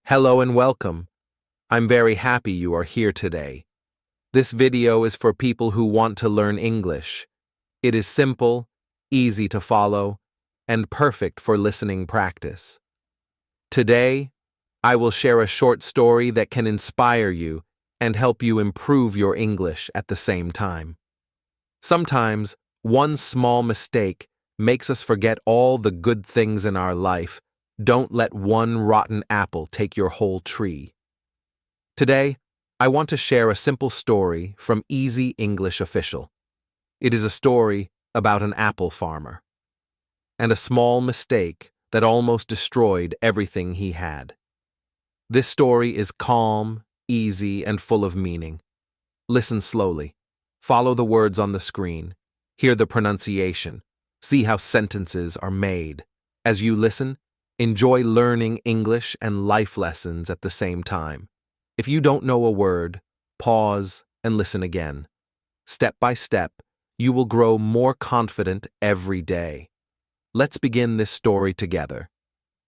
Hello and welcome. I'm very happy you are here today. This video is for people who want to learn English. It is simple, easy to follow, and perfect for listening practice. Today, I will share a short story that can inspire you and help you improve your English at the same time. Sometimes, one small mistake makes us forget all the good things in our life. Don't let one rotten apple take your whole tree. Today, I want to share a simple story from Easy English Official. It is a story about an apple farmer and a small mistake that almost destroyed everything he had. This story is calm, easy, and full of meaning. Listen slowly. Follow the words on the screen. Hear the pronunciation. See how sentences are made. As you listen, enjoy learning English and life lessons at the same time. If you don't know a word, pause and listen again. Step by step, you will grow more confident every day. Let's begin this story together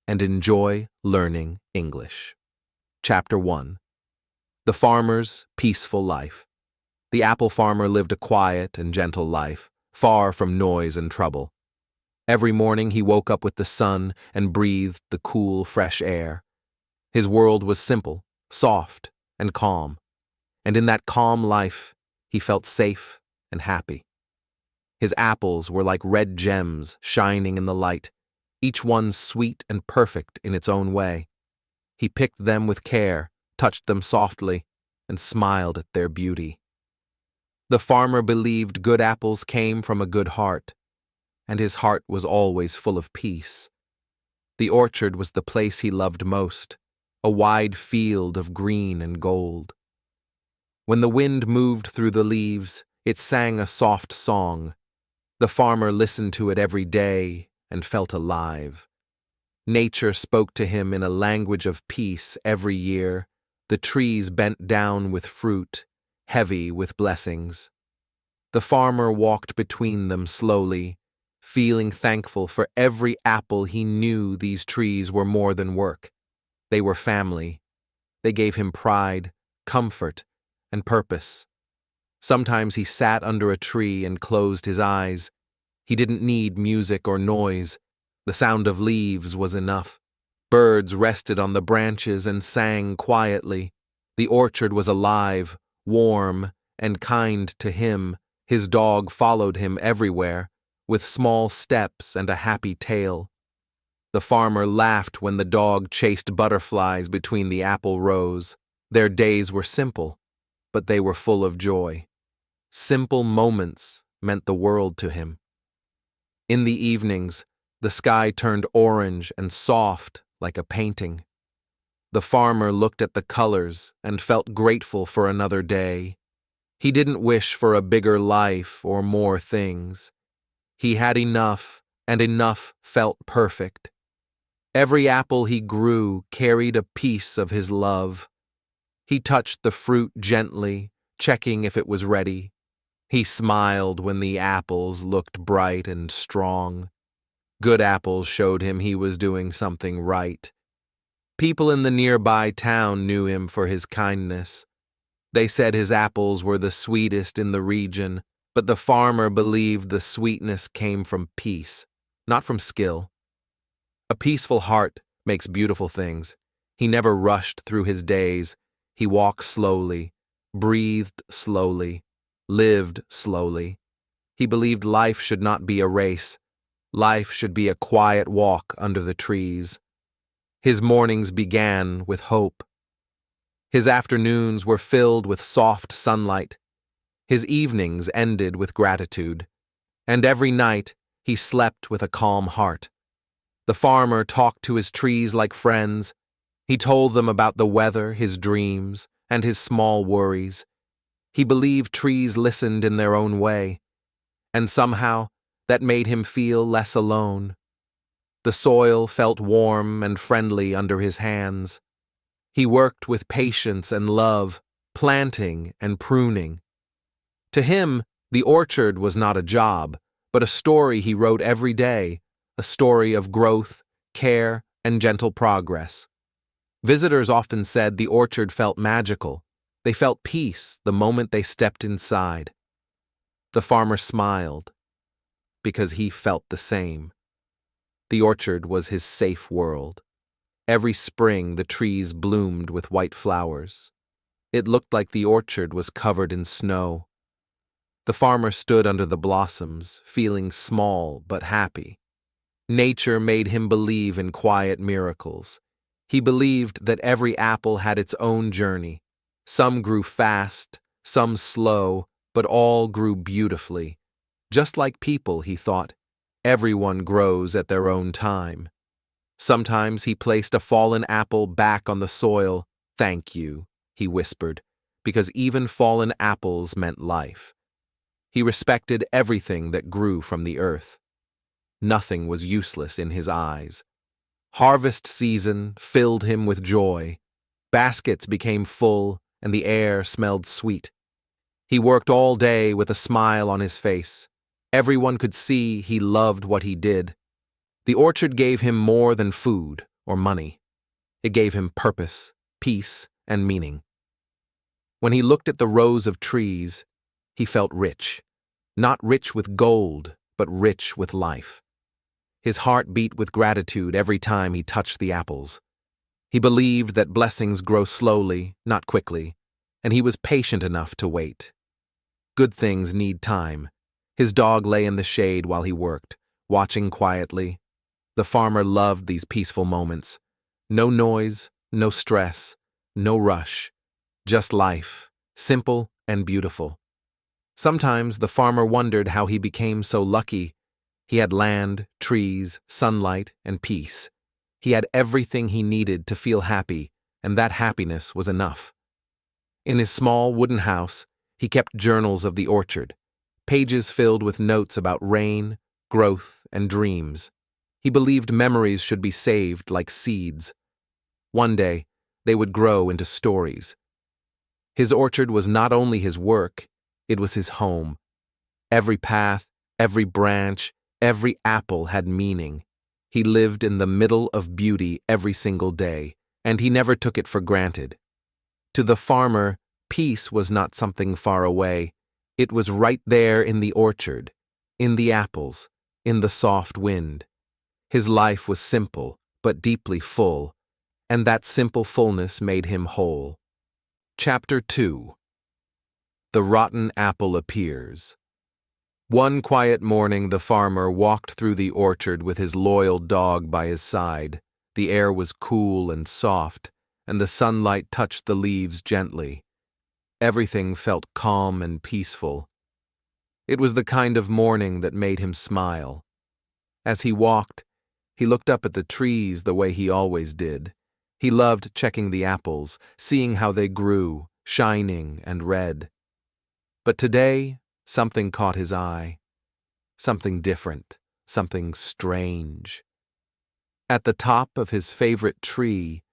and enjoy learning English. Chapter 1. The Farmer's Peaceful Life. The apple farmer lived a quiet and gentle life, far from noise and trouble. Every morning he woke up with the sun and breathed the cool, fresh air. His world was simple, soft, and calm, and in that calm life he felt safe and happy. His apples were like red gems shining in the light, each one sweet and perfect in its own way. He picked them with care, touched them softly, and smiled at their beauty. The farmer believed good apples came from a good heart, and his heart was always full of peace. The orchard was the place he loved most, a wide field of green and gold. When the wind moved through the leaves, it sang a soft song. The farmer listened to it every day and felt alive. Nature spoke to him in a language of peace every year. The trees bent down with fruit, heavy with blessings. The farmer walked between them slowly, feeling thankful for every apple. He knew these trees were more than work. They were family. They gave him pride, comfort, and purpose. Sometimes he sat under a tree and closed his eyes. He didn't need music or noise. The sound of leaves was enough. Birds rested on the branches and sang quietly. The orchard was alive, warm, and kind to him. His dog followed him everywhere, with small steps and a happy tail. The farmer laughed when the dog chased butterflies between the apple rows. Their days were simple, but they were full of joy. Simple moments meant the world to him. In the evenings, the sky turned orange and soft like a painting. The farmer looked at the colors and felt grateful for another day. He didn't wish for a bigger life or more things. He had enough, and enough felt perfect. Every apple he grew carried a piece of his love. He touched the fruit gently, checking if it was ready. He smiled when the apples looked bright and strong. Good apples showed him he was doing something right. People in the nearby town knew him for his kindness. They said his apples were the sweetest in the region, but the farmer believed the sweetness came from peace, not from skill. A peaceful heart makes beautiful things. He never rushed through his days. He walked slowly, breathed slowly, lived slowly. He believed life should not be a race. Life should be a quiet walk under the trees. His mornings began with hope. His afternoons were filled with soft sunlight. His evenings ended with gratitude. And every night he slept with a calm heart. The farmer talked to his trees like friends. He told them about the weather, his dreams, and his small worries. He believed trees listened in their own way, and somehow that made him feel less alone. The soil felt warm and friendly under his hands. He worked with patience and love, planting and pruning. To him, the orchard was not a job, but a story he wrote every day, a story of growth, care, and gentle progress. Visitors often said the orchard felt magical. They felt peace the moment they stepped inside. The farmer smiled, because he felt the same. The orchard was his safe world. Every spring the trees bloomed with white flowers. It looked like the orchard was covered in snow. The farmer stood under the blossoms, feeling small but happy. Nature made him believe in quiet miracles. He believed that every apple had its own journey. Some grew fast, some slow, but all grew beautifully. Just like people, he thought, everyone grows at their own time. Sometimes he placed a fallen apple back on the soil. "Thank you," he whispered, because even fallen apples meant life. He respected everything that grew from the earth. Nothing was useless in his eyes. Harvest season filled him with joy. Baskets became full, and the air smelled sweet. He worked all day with a smile on his face. Everyone could see he loved what he did. The orchard gave him more than food or money. It gave him purpose, peace, and meaning. When he looked at the rows of trees, he felt rich. Not rich with gold, but rich with life. His heart beat with gratitude every time he touched the apples. He believed that blessings grow slowly, not quickly, and he was patient enough to wait. Good things need time. His dog lay in the shade while he worked, watching quietly. The farmer loved these peaceful moments. No noise, no stress, no rush. Just life, simple and beautiful. Sometimes the farmer wondered how he became so lucky. He had land, trees, sunlight, and peace. He had everything he needed to feel happy, and that happiness was enough. In his small wooden house, he kept journals of the orchard, pages filled with notes about rain, growth, and dreams. He believed memories should be saved like seeds. One day, they would grow into stories. His orchard was not only his work, it was his home. Every path, every branch, every apple had meaning. He lived in the middle of beauty every single day, and he never took it for granted. To the farmer, peace was not something far away. It was right there in the orchard, in the apples, in the soft wind. His life was simple, but deeply full, and that simple fullness made him whole. Chapter 2. The Rotten Apple Appears. One quiet morning, the farmer walked through the orchard with his loyal dog by his side. The air was cool and soft, and the sunlight touched the leaves gently. Everything felt calm and peaceful. It was the kind of morning that made him smile. As he walked, he looked up at the trees the way he always did. He loved checking the apples, seeing how they grew, shining and red. But today, something caught his eye. Something different, something strange. At the top of his favorite tree,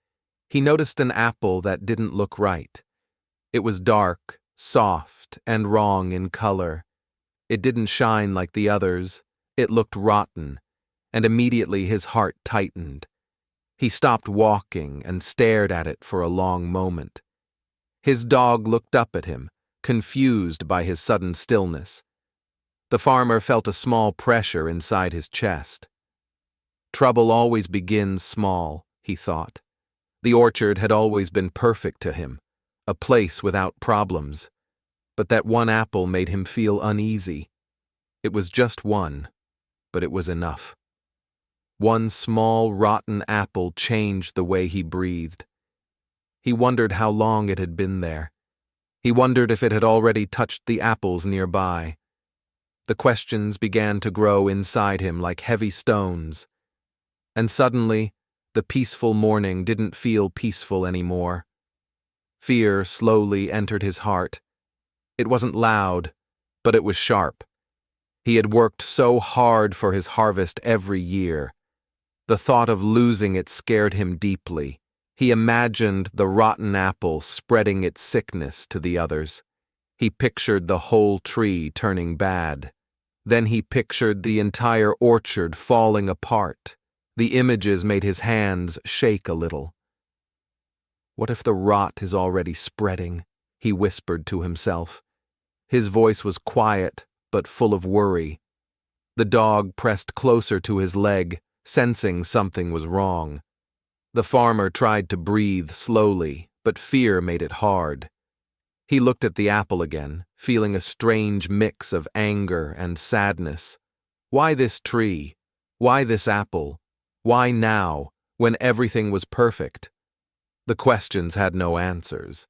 he noticed an apple that didn't look right. It was dark, soft, and wrong in color. It didn't shine like the others. It looked rotten, and immediately his heart tightened. He stopped walking and stared at it for a long moment. His dog looked up at him, confused by his sudden stillness. The farmer felt a small pressure inside his chest. Trouble always begins small, he thought. The orchard had always been perfect to him, a place without problems. But that one apple made him feel uneasy. It was just one, but it was enough. One small, rotten apple changed the way he breathed. He wondered how long it had been there. He wondered if it had already touched the apples nearby. The questions began to grow inside him like heavy stones. And suddenly, the peaceful morning didn't feel peaceful anymore. Fear slowly entered his heart. It wasn't loud, but it was sharp. He had worked so hard for his harvest every year. The thought of losing it scared him deeply. He imagined the rotten apple spreading its sickness to the others. He pictured the whole tree turning bad. Then he pictured the entire orchard falling apart. The images made his hands shake a little. What if the rot is already spreading? He whispered to himself. His voice was quiet, but full of worry. The dog pressed closer to his leg, sensing something was wrong. The farmer tried to breathe slowly, but fear made it hard. He looked at the apple again, feeling a strange mix of anger and sadness. Why this tree? Why this apple? Why now, when everything was perfect? The questions had no answers.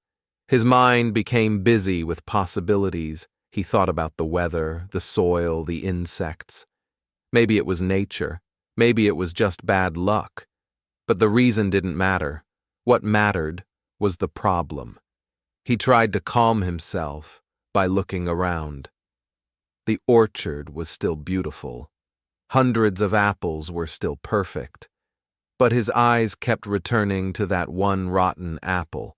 His mind became busy with possibilities. He thought about the weather, the soil, the insects. Maybe it was nature. Maybe it was just bad luck. But the reason didn't matter. What mattered was the problem. He tried to calm himself by looking around. The orchard was still beautiful. Hundreds of apples were still perfect. But his eyes kept returning to that one rotten apple.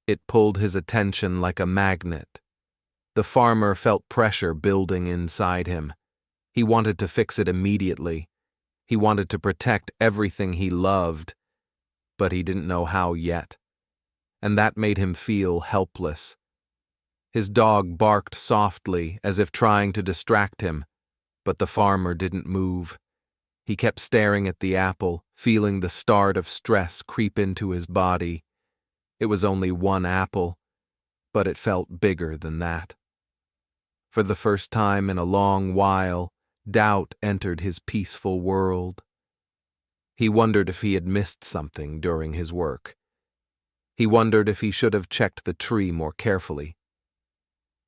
It pulled his attention like a magnet. The farmer felt pressure building inside him. He wanted to fix it immediately. He wanted to protect everything he loved, but he didn't know how yet. And that made him feel helpless. His dog barked softly, as if trying to distract him, but the farmer didn't move. He kept staring at the apple, feeling the start of stress creep into his body. It was only one apple, but it felt bigger than that. For the first time in a long while, doubt entered his peaceful world. He wondered if he had missed something during his work. He wondered if he should have checked the tree more carefully.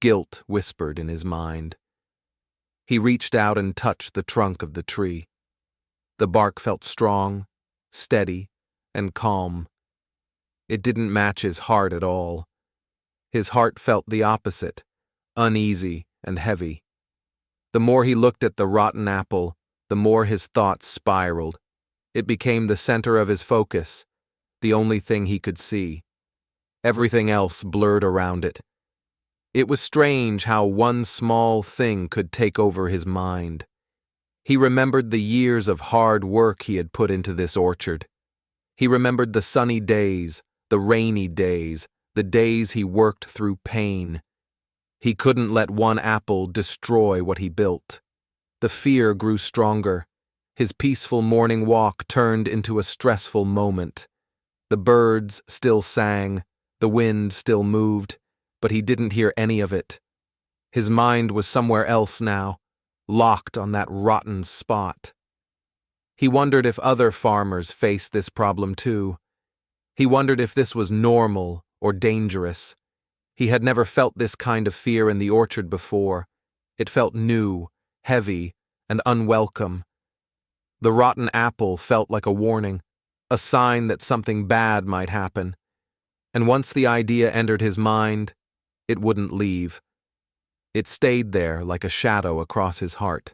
Guilt whispered in his mind. He reached out and touched the trunk of the tree. The bark felt strong, steady, and calm. It didn't match his heart at all. His heart felt the opposite, uneasy and heavy. The more he looked at the rotten apple, the more his thoughts spiraled. It became the center of his focus, the only thing he could see. Everything else blurred around it. It was strange how one small thing could take over his mind. He remembered the years of hard work he had put into this orchard. He remembered the sunny days, the rainy days, the days he worked through pain. He couldn't let one apple destroy what he built. The fear grew stronger. His peaceful morning walk turned into a stressful moment. The birds still sang, the wind still moved, but he didn't hear any of it. His mind was somewhere else now, locked on that rotten spot. He wondered if other farmers faced this problem too. He wondered if this was normal or dangerous. He had never felt this kind of fear in the orchard before. It felt new, heavy, and unwelcome. The rotten apple felt like a warning, a sign that something bad might happen. And once the idea entered his mind, it wouldn't leave. It stayed there like a shadow across his heart.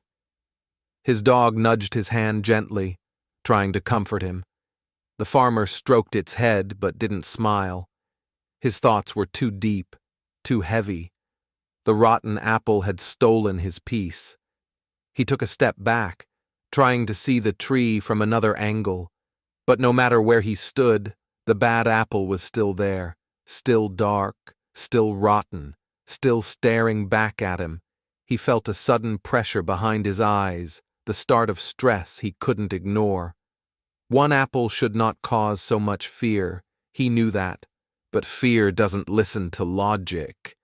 His dog nudged his hand gently, trying to comfort him. The farmer stroked its head but didn't smile. His thoughts were too deep, too heavy. The rotten apple had stolen his peace. He took a step back, trying to see the tree from another angle. But no matter where he stood, the bad apple was still there, still dark, still rotten, still staring back at him. He felt a sudden pressure behind his eyes, the start of stress he couldn't ignore. One apple should not cause so much fear. He knew that. But fear doesn't listen to logic.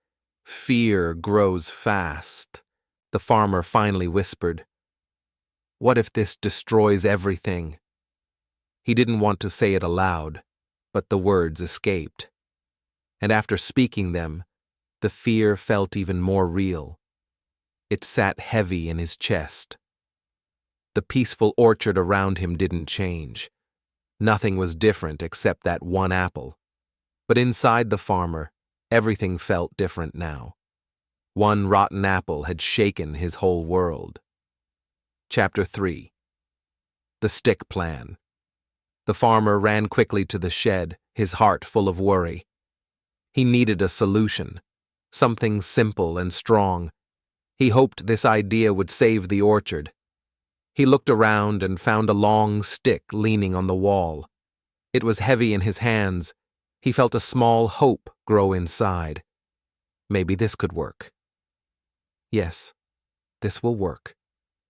Fear grows fast. The farmer finally whispered, "What if this destroys everything?" He didn't want to say it aloud, but the words escaped. And after speaking them, the fear felt even more real. It sat heavy in his chest. The peaceful orchard around him didn't change. Nothing was different except that one apple. But inside the farmer, everything felt different now. One rotten apple had shaken his whole world. Chapter 3. The Stick Plan. The farmer ran quickly to the shed, his heart full of worry. He needed a solution, something simple and strong. He hoped this idea would save the orchard. He looked around and found a long stick leaning on the wall. It was heavy in his hands. He felt a small hope grow inside. Maybe this could work. Yes, this will work,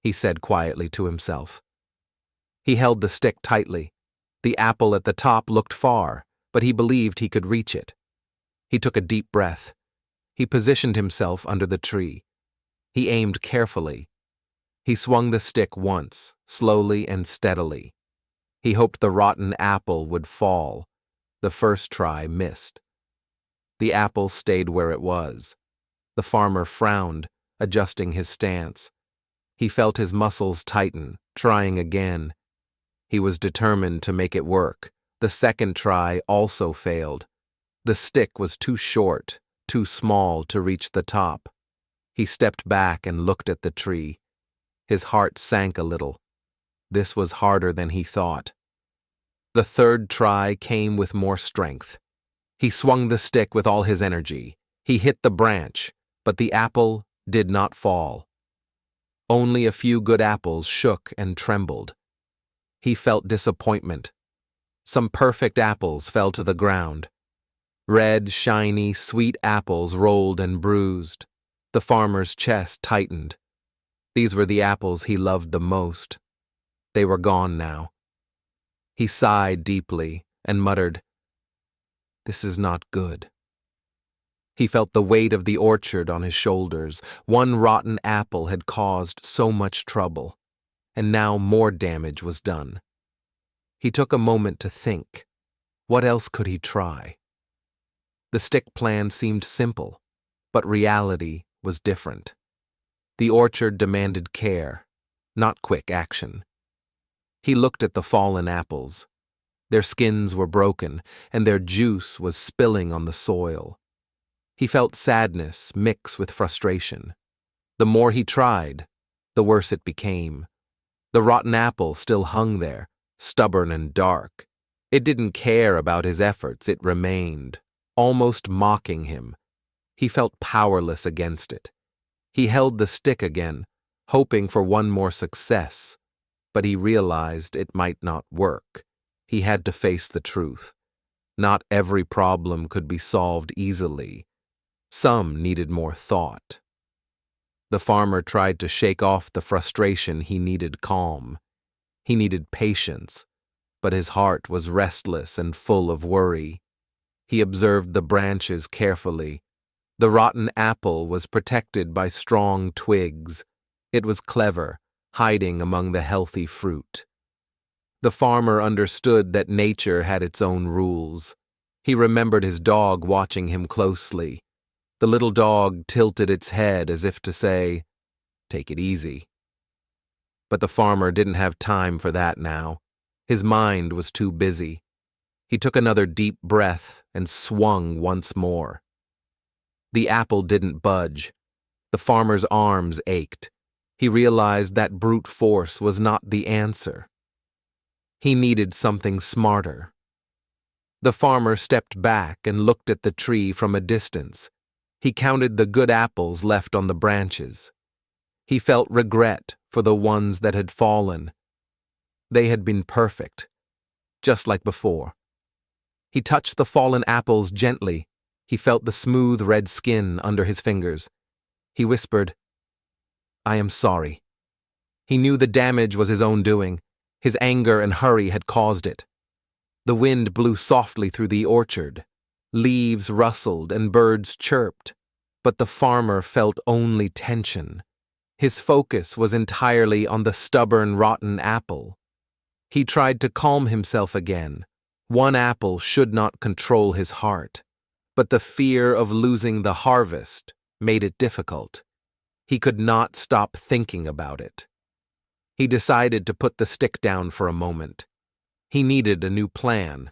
he said quietly to himself. He held the stick tightly. The apple at the top looked far, but he believed he could reach it. He took a deep breath. He positioned himself under the tree. He aimed carefully. He swung the stick once, slowly and steadily. He hoped the rotten apple would fall. The first try missed. The apple stayed where it was. The farmer frowned, adjusting his stance. He felt his muscles tighten, trying again. He was determined to make it work. The second try also failed. The stick was too short, too small to reach the top. He stepped back and looked at the tree. His heart sank a little. This was harder than he thought. The third try came with more strength. He swung the stick with all his energy. He hit the branch, but the apple did not fall. Only a few good apples shook and trembled. He felt disappointment. Some perfect apples fell to the ground. Red, shiny, sweet apples rolled and bruised. The farmer's chest tightened. These were the apples he loved the most. They were gone now. He sighed deeply and muttered, "This is not good." He felt the weight of the orchard on his shoulders. One rotten apple had caused so much trouble, and now more damage was done. He took a moment to think. What else could he try? The stick plan seemed simple, but reality was different. The orchard demanded care, not quick action. He looked at the fallen apples. Their skins were broken, and their juice was spilling on the soil. He felt sadness mix with frustration. The more he tried, the worse it became. The rotten apple still hung there, stubborn and dark. It didn't care about his efforts, it remained, almost mocking him. He felt powerless against it. He held the stick again, hoping for one more success, but he realized it might not work. He had to face the truth. Not every problem could be solved easily. Some needed more thought. The farmer tried to shake off the frustration. He needed calm. He needed patience, but his heart was restless and full of worry. He observed the branches carefully. The rotten apple was protected by strong twigs. It was clever, hiding among the healthy fruit. The farmer understood that nature had its own rules. He remembered his dog watching him closely. The little dog tilted its head as if to say, "Take it easy." But the farmer didn't have time for that now. His mind was too busy. He took another deep breath and swung once more. The apple didn't budge. The farmer's arms ached. He realized that brute force was not the answer. He needed something smarter. The farmer stepped back and looked at the tree from a distance. He counted the good apples left on the branches. He felt regret for the ones that had fallen. They had been perfect, just like before. He touched the fallen apples gently. He felt the smooth red skin under his fingers. He whispered, "I am sorry." He knew the damage was his own doing. His anger and hurry had caused it. The wind blew softly through the orchard. Leaves rustled and birds chirped, but the farmer felt only tension. His focus was entirely on the stubborn, rotten apple. He tried to calm himself again. One apple should not control his heart, but the fear of losing the harvest made it difficult. He could not stop thinking about it. He decided to put the stick down for a moment. He needed a new plan.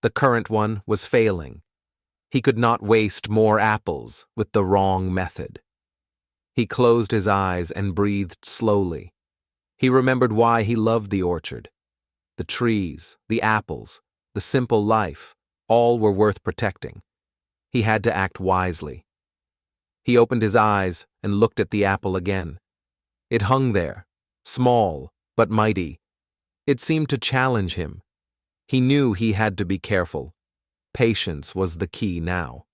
The current one was failing. He could not waste more apples with the wrong method. He closed his eyes and breathed slowly. He remembered why he loved the orchard. The trees, the apples, the simple life, all were worth protecting. He had to act wisely. He opened his eyes and looked at the apple again. It hung there, small but mighty. It seemed to challenge him. He knew he had to be careful. Patience was the key now.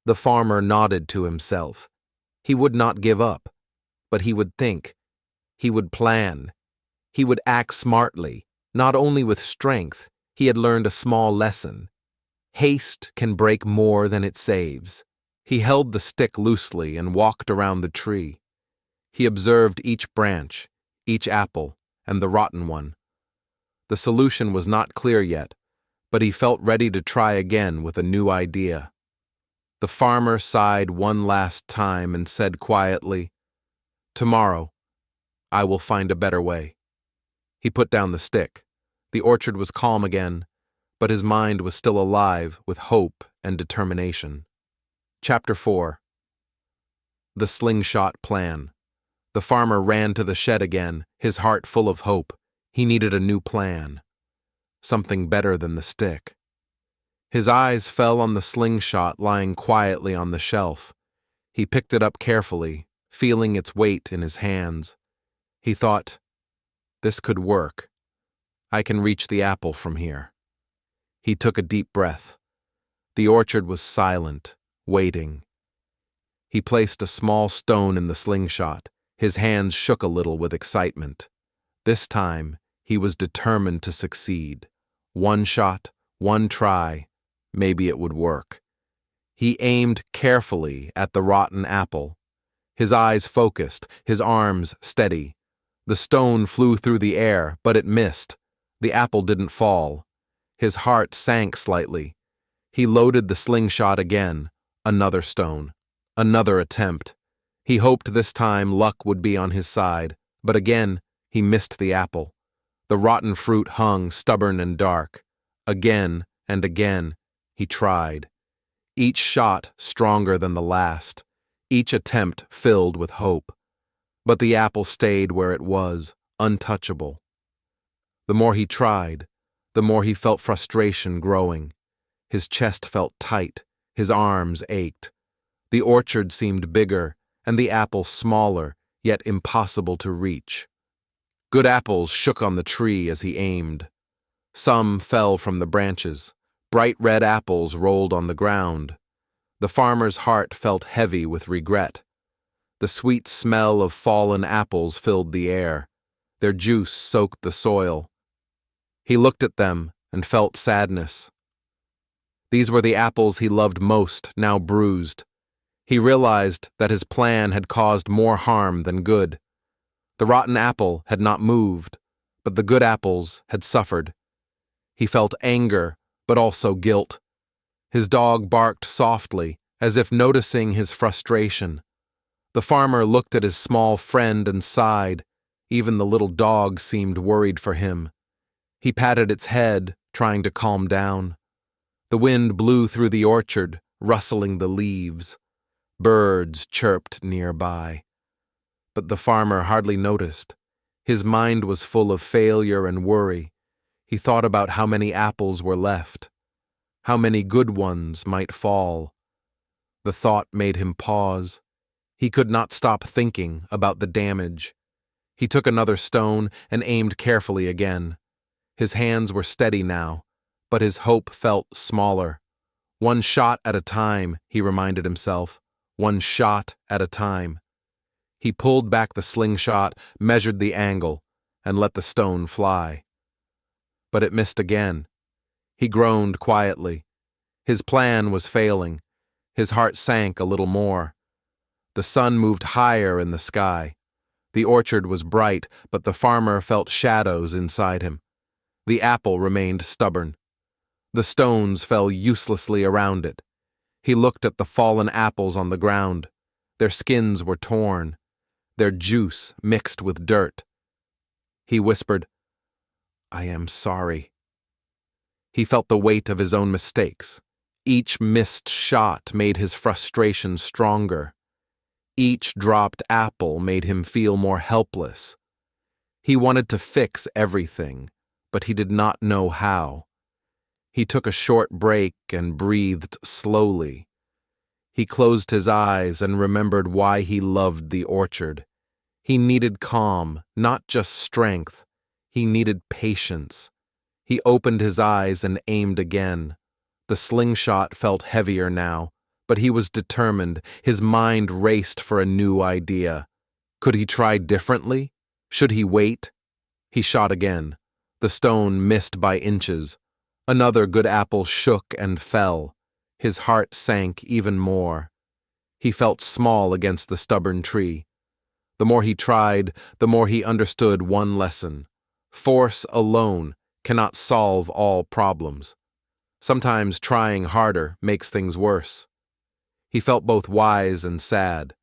The farmer nodded to himself. He would not give up, but he would think. He would plan. He would act smartly, not only with strength. He had learned a small lesson. Haste can break more than it saves. He held the stick loosely and walked around the tree. He observed each branch, each apple, and the rotten one. The solution was not clear yet, but he felt ready to try again with a new idea. The farmer sighed one last time and said quietly, "Tomorrow, I will find a better way." He put down the stick. The orchard was calm again, but his mind was still alive with hope and determination. Chapter 4. The Slingshot Plan. The farmer ran to the shed again, his heart full of hope. He needed a new plan. Something better than the stick. His eyes fell on the slingshot lying quietly on the shelf. He picked it up carefully, feeling its weight in his hands. He thought, "This could work. I can reach the apple from here." He took a deep breath. The orchard was silent, waiting. He placed a small stone in the slingshot. His hands shook a little with excitement. This time, he was determined to succeed. One shot, one try, maybe it would work. He aimed carefully at the rotten apple. His eyes focused, his arms steady. The stone flew through the air, but it missed. The apple didn't fall. His heart sank slightly. He loaded the slingshot again. Another stone. Another attempt. He hoped this time luck would be on his side, but again, he missed the apple. The rotten fruit hung stubborn and dark. Again and again, he tried. Each shot stronger than the last. Each attempt filled with hope. But the apple stayed where it was, untouchable. The more he tried, the more he felt frustration growing. His chest felt tight, his arms ached. The orchard seemed bigger, and the apple smaller, yet impossible to reach. Good apples shook on the tree as he aimed. Some fell from the branches. Bright red apples rolled on the ground. The farmer's heart felt heavy with regret. The sweet smell of fallen apples filled the air. Their juice soaked the soil. He looked at them and felt sadness. These were the apples he loved most, now bruised. He realized that his plan had caused more harm than good. The rotten apple had not moved, but the good apples had suffered. He felt anger, but also guilt. His dog barked softly, as if noticing his frustration. The farmer looked at his small friend and sighed. Even the little dog seemed worried for him. He patted its head, trying to calm down. The wind blew through the orchard, rustling the leaves. Birds chirped nearby. But the farmer hardly noticed. His mind was full of failure and worry. He thought about how many apples were left. How many good ones might fall. The thought made him pause. He could not stop thinking about the damage. He took another stone and aimed carefully again. His hands were steady now, but his hope felt smaller. One shot at a time, he reminded himself. One shot at a time. He pulled back the slingshot, measured the angle, and let the stone fly. But it missed again. He groaned quietly. His plan was failing. His heart sank a little more. The sun moved higher in the sky. The orchard was bright, but the farmer felt shadows inside him. The apple remained stubborn. The stones fell uselessly around it. He looked at the fallen apples on the ground. Their skins were torn, their juice mixed with dirt. He whispered, "I am sorry." He felt the weight of his own mistakes. Each missed shot made his frustration stronger. Each dropped apple made him feel more helpless. He wanted to fix everything, but he did not know how. He took a short break and breathed slowly. He closed his eyes and remembered why he loved the orchard. He needed calm, not just strength. He needed patience. He opened his eyes and aimed again. The slingshot felt heavier now, but he was determined. His mind raced for a new idea. Could he try differently? Should he wait? He shot again. The stone missed by inches. Another good apple shook and fell. His heart sank even more. He felt small against the stubborn tree. The more he tried, the more he understood one lesson. Force alone cannot solve all problems. Sometimes trying harder makes things worse. He felt both wise and sad.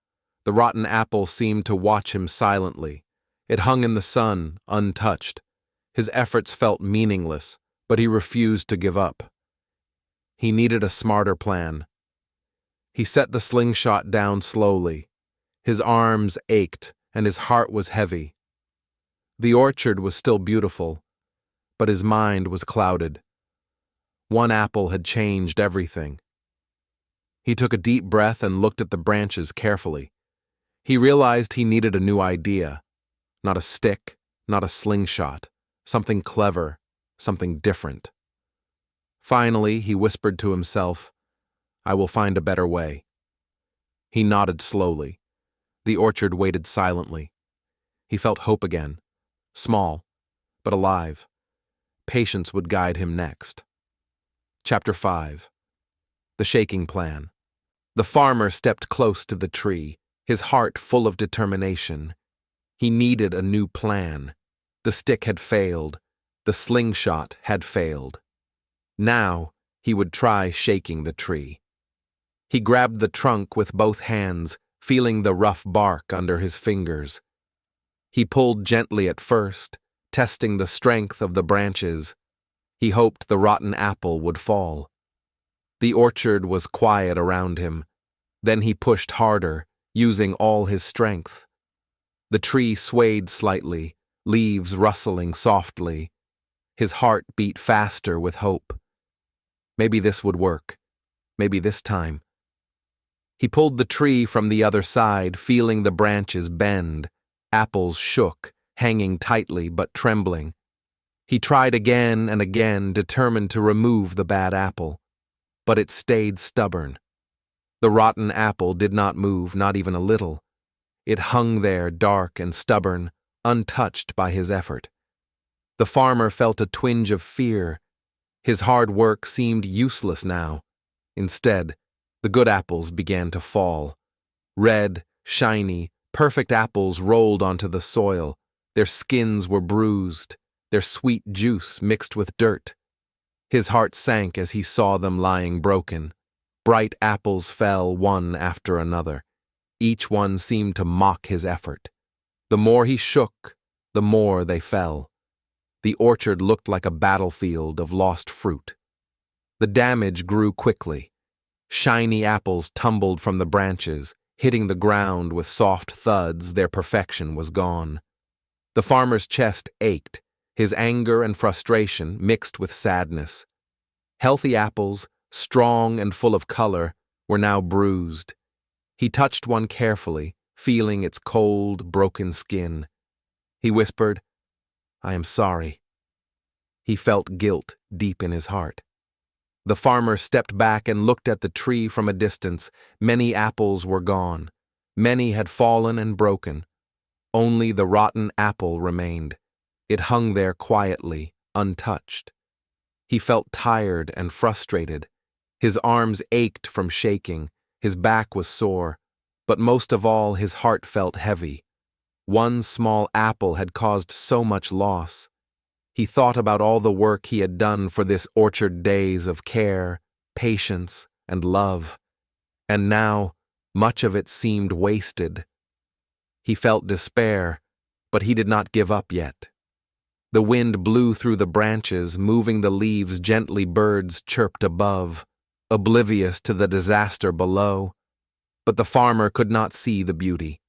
The rotten apple seemed to watch him silently. It hung in the sun, untouched. His efforts felt meaningless, but he refused to give up. He needed a smarter plan. He set the slingshot down slowly. His arms ached, and his heart was heavy. The orchard was still beautiful, but his mind was clouded. One apple had changed everything. He took a deep breath and looked at the branches carefully. He realized he needed a new idea. Not a stick, not a slingshot. Something clever, something different. Finally, he whispered to himself, "I will find a better way." He nodded slowly. The orchard waited silently. He felt hope again. Small, but alive. Patience would guide him next. Chapter 5. The Shaking Plan. The farmer stepped close to the tree, his heart full of determination. He needed a new plan. The stick had failed. The slingshot had failed. Now he would try shaking the tree. He grabbed the trunk with both hands, feeling the rough bark under his fingers. He pulled gently at first, testing the strength of the branches. He hoped the rotten apple would fall. The orchard was quiet around him. Then he pushed harder, using all his strength. The tree swayed slightly, leaves rustling softly. His heart beat faster with hope. Maybe this would work. Maybe this time. He pulled the tree from the other side, feeling the branches bend. Apples shook, hanging tightly but trembling. He tried again and again, determined to remove the bad apple. But it stayed stubborn. The rotten apple did not move, not even a little. It hung there, dark and stubborn, untouched by his effort. The farmer felt a twinge of fear. His hard work seemed useless now. Instead, the good apples began to fall. Red, shiny, perfect apples rolled onto the soil. Their skins were bruised, their sweet juice mixed with dirt. His heart sank as he saw them lying broken. Bright apples fell one after another. Each one seemed to mock his effort. The more he shook, the more they fell. The orchard looked like a battlefield of lost fruit. The damage grew quickly. Shiny apples tumbled from the branches, hitting the ground with soft thuds. Their perfection was gone. The farmer's chest ached, his anger and frustration mixed with sadness. Healthy apples, strong and full of color, were now bruised. He touched one carefully, feeling its cold, broken skin. He whispered, "I am sorry." He felt guilt deep in his heart. The farmer stepped back and looked at the tree from a distance. Many apples were gone. Many had fallen and broken. Only the rotten apple remained. It hung there quietly, untouched. He felt tired and frustrated. His arms ached from shaking. His back was sore. But most of all, his heart felt heavy. One small apple had caused so much loss. He thought about all the work he had done for this orchard, days of care, patience, and love. And now, much of it seemed wasted. He felt despair, but he did not give up yet. The wind blew through the branches, moving the leaves gently. Birds chirped above, oblivious to the disaster below. But the farmer could not see the beauty.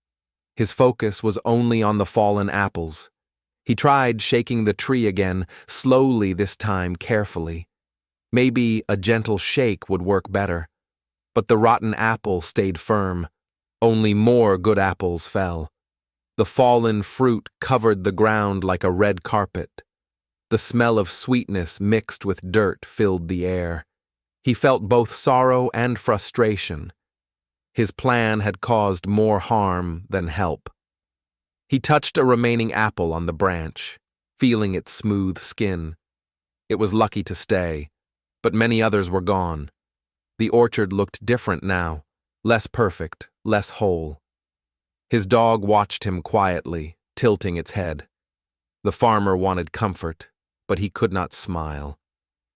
His focus was only on the fallen apples. He tried shaking the tree again, slowly this time, carefully. Maybe a gentle shake would work better. But the rotten apple stayed firm. Only more good apples fell. The fallen fruit covered the ground like a red carpet. The smell of sweetness mixed with dirt filled the air. He felt both sorrow and frustration. His plan had caused more harm than help. He touched a remaining apple on the branch, feeling its smooth skin. It was lucky to stay, but many others were gone. The orchard looked different now, less perfect, less whole. His dog watched him quietly, tilting its head. The farmer wanted comfort, but he could not smile.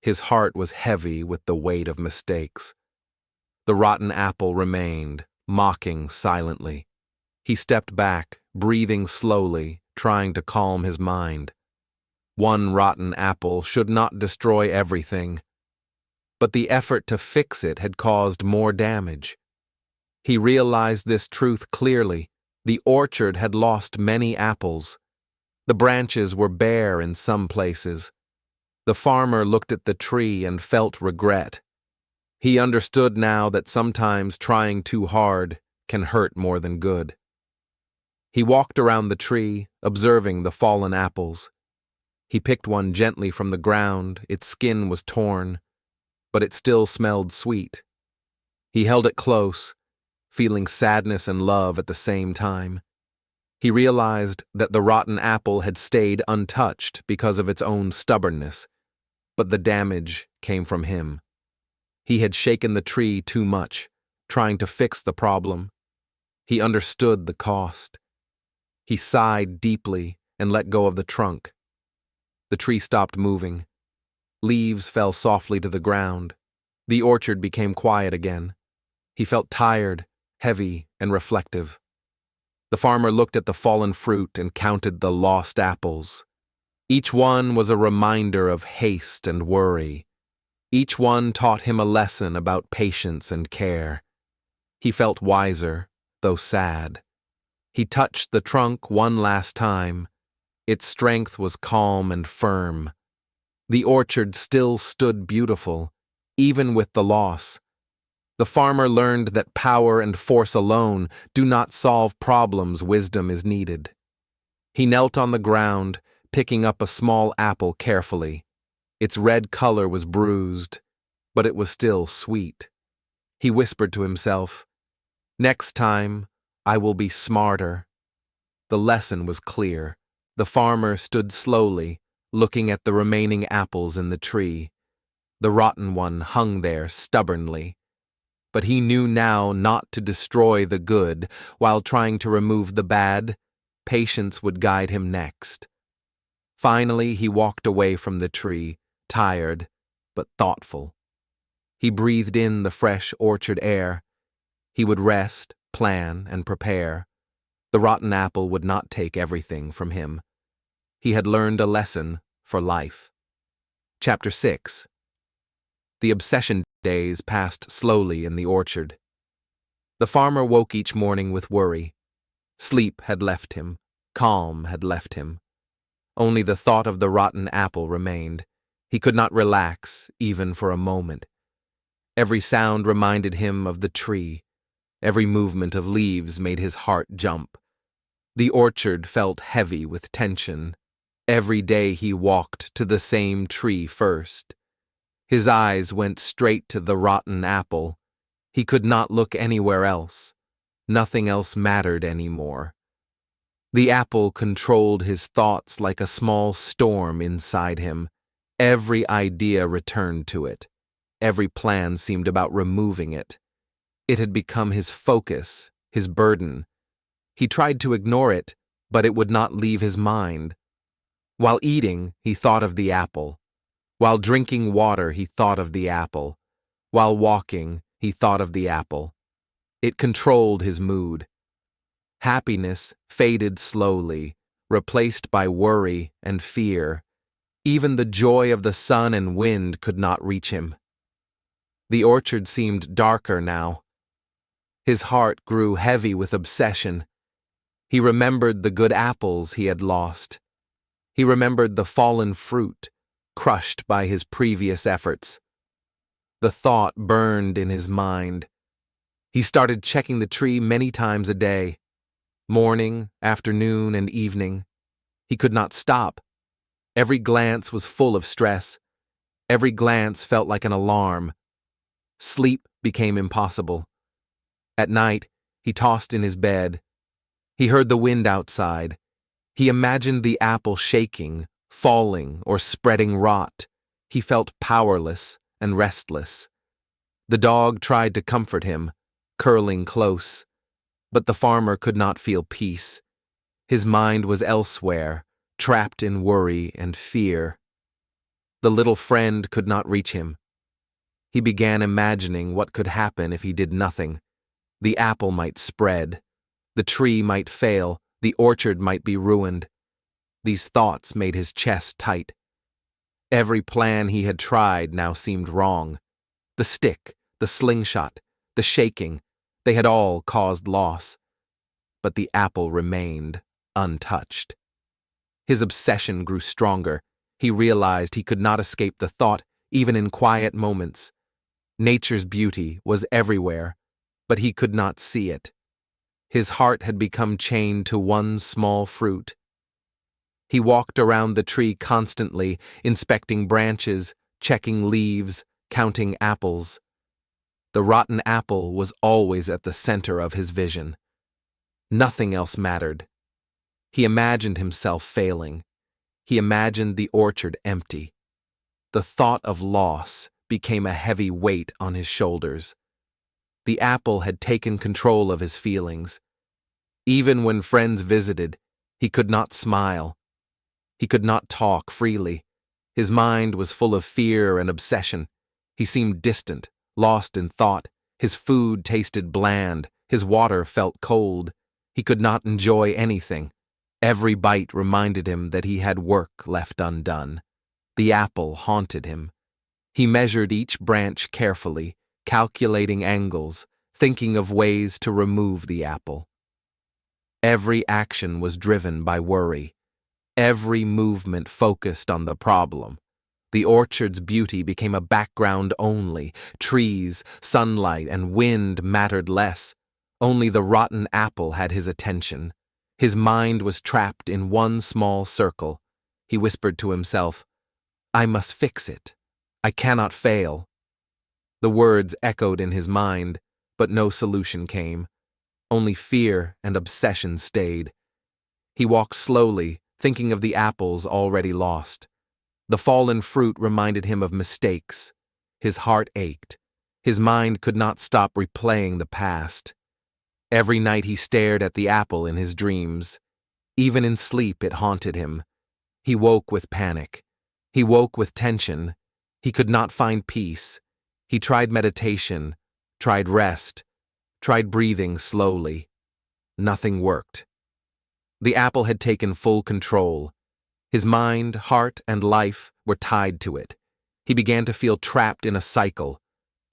His heart was heavy with the weight of mistakes. The rotten apple remained, mocking silently. He stepped back, breathing slowly, trying to calm his mind. One rotten apple should not destroy everything. But the effort to fix it had caused more damage. He realized this truth clearly. The orchard had lost many apples. The branches were bare in some places. The farmer looked at the tree and felt regret. He understood now that sometimes trying too hard can hurt more than good. He walked around the tree, observing the fallen apples. He picked one gently from the ground. Its skin was torn, but it still smelled sweet. He held it close, feeling sadness and love at the same time. He realized that the rotten apple had stayed untouched because of its own stubbornness, but the damage came from him. He had shaken the tree too much, trying to fix the problem. He understood the cost. He sighed deeply and let go of the trunk. The tree stopped moving. Leaves fell softly to the ground. The orchard became quiet again. He felt tired, heavy, and reflective. The farmer looked at the fallen fruit and counted the lost apples. Each one was a reminder of haste and worry. Each one taught him a lesson about patience and care. He felt wiser, though sad. He touched the trunk one last time. Its strength was calm and firm. The orchard still stood beautiful, even with the loss. The farmer learned that power and force alone do not solve problems. Wisdom is needed. He knelt on the ground, picking up a small apple carefully. Its red color was bruised, but it was still sweet. He whispered to himself, "Next time, I will be smarter." The lesson was clear. The farmer stood slowly, looking at the remaining apples in the tree. The rotten one hung there stubbornly. But he knew now not to destroy the good while trying to remove the bad. Patience would guide him next. Finally, he walked away from the tree, tired but thoughtful. He breathed in the fresh orchard air. He would rest, plan, and prepare. The rotten apple would not take everything from him. He had learned a lesson for life. Chapter 6. The obsession days passed slowly in the orchard. The farmer woke each morning with worry. Sleep had left him. Calm had left him. Only the thought of the rotten apple remained. He could not relax, even for a moment. Every sound reminded him of the tree. Every movement of leaves made his heart jump. The orchard felt heavy with tension. Every day he walked to the same tree first. His eyes went straight to the rotten apple. He could not look anywhere else. Nothing else mattered anymore. The apple controlled his thoughts like a small storm inside him. Every idea returned to it. Every plan seemed about removing it. It had become his focus, his burden. He tried to ignore it, but it would not leave his mind. While eating, he thought of the apple. While drinking water, he thought of the apple. While walking, he thought of the apple. It controlled his mood. Happiness faded slowly, replaced by worry and fear. Even the joy of the sun and wind could not reach him. The orchard seemed darker now. His heart grew heavy with obsession. He remembered the good apples he had lost. He remembered the fallen fruit, crushed by his previous efforts. The thought burned in his mind. He started checking the tree many times a day. Morning, afternoon, and evening. He could not stop. Every glance was full of stress. Every glance felt like an alarm. Sleep became impossible. At night, he tossed in his bed. He heard the wind outside. He imagined the apple shaking, falling, or spreading rot. He felt powerless and restless. The dog tried to comfort him, curling close, but the farmer could not feel peace. His mind was elsewhere, trapped in worry and fear. The little friend could not reach him. He began imagining what could happen if he did nothing. The apple might spread. The tree might fail. The orchard might be ruined. These thoughts made his chest tight. Every plan he had tried now seemed wrong. The stick, the slingshot, the shaking, they had all caused loss. But the apple remained untouched. His obsession grew stronger. He realized he could not escape the thought, even in quiet moments. Nature's beauty was everywhere, but he could not see it. His heart had become chained to one small fruit. He walked around the tree constantly, inspecting branches, checking leaves, counting apples. The rotten apple was always at the center of his vision. Nothing else mattered. He imagined himself failing. He imagined the orchard empty. The thought of loss became a heavy weight on his shoulders. The apple had taken control of his feelings. Even when friends visited, he could not smile. He could not talk freely. His mind was full of fear and obsession. He seemed distant, lost in thought. His food tasted bland. His water felt cold. He could not enjoy anything. Every bite reminded him that he had work left undone. The apple haunted him. He measured each branch carefully, calculating angles, thinking of ways to remove the apple. Every action was driven by worry. Every movement focused on the problem. The orchard's beauty became a background only. Trees, sunlight, and wind mattered less. Only the rotten apple had his attention. His mind was trapped in one small circle. He whispered to himself, "I must fix it. I cannot fail." The words echoed in his mind, but no solution came. Only fear and obsession stayed. He walked slowly, thinking of the apples already lost. The fallen fruit reminded him of mistakes. His heart ached. His mind could not stop replaying the past. Every night he stared at the apple in his dreams. Even in sleep it haunted him. He woke with panic. He woke with tension. He could not find peace. He tried meditation, tried rest, tried breathing slowly. Nothing worked. The apple had taken full control. His mind, heart, and life were tied to it. He began to feel trapped in a cycle.